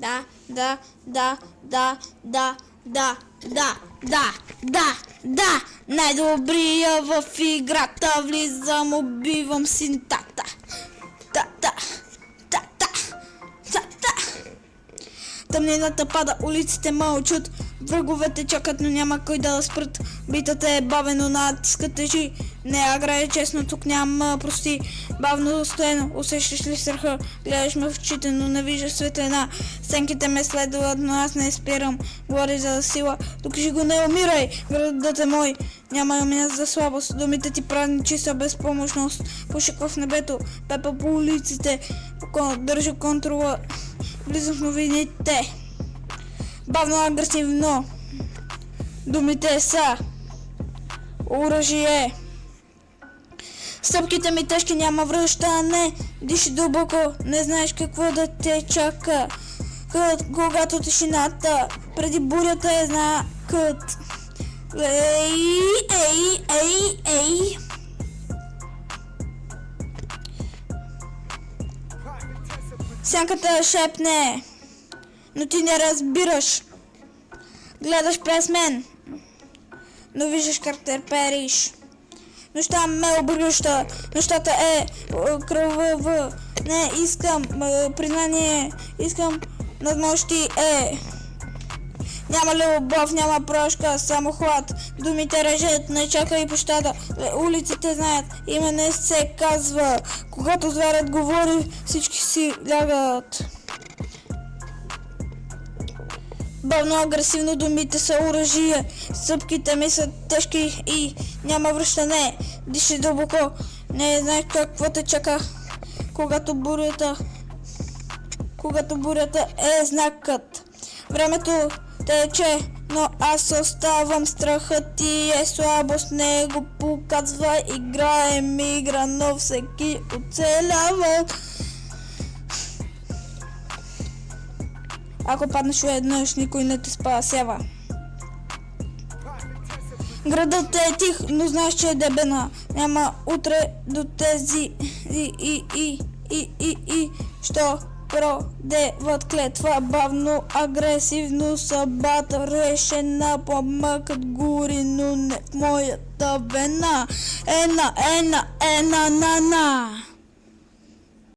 да, да, да, да, да, да, да, да, да, да, най-добрия в играта, влизам, убивам синтата. Да, да, да, да, да, да. Тъмнината пада, улиците мълчат, враговете чакат, но няма кой да спрат. Битата е бавено, натискът тежи, не аграе честно, тук няма прости. Бавно стоено, усещаш ли страха, гледаш ме в очите, но не виждаш светлина. Стенките ме следват, но аз не спирам, говори за сила, тук ще го не умирай, градът е мой. Няма място за слабост, думите ти празни са безпомощност. Пушек в небето, пепел по улиците, държа контрола, влизам в новините. Бавно, агресивно, думите са оръжие. Стъпките ми тежки, няма връщане, диши дълбоко, не знаеш какво да те чака. Когато тишината преди бурята е знакът. Ей, ей, ей, ей. Сянката шепне, но ти не разбираш. Гледаш през мен, но виждаш как търпериш. Нощта ме обръща, нощата е кръвава. Не искам признание, искам надмощи е. Няма любов, няма прошка, само хлад. Думите режат, не чакай пощада. Улиците знаят, име не се казва. Когато зверът говори, всички си лягат. Бавно, агресивно, думите са оръжие. Стъпките ми са тежки и няма връщане. Диши дълбоко, не знаеш какво те чака. Когато бурята е знакът. Времето тече, но аз оставам, страхът ти е слабост, не го показва, играем игра, но всеки оцелява. Ако паднеш веднъж, никой не те спасява. Градът е тих, но знаеш, че е дебена. Няма утре до тези що продеват клетва бавно, агресивно, събата решена, помъкът гори, но не в моята вена. Ена, на.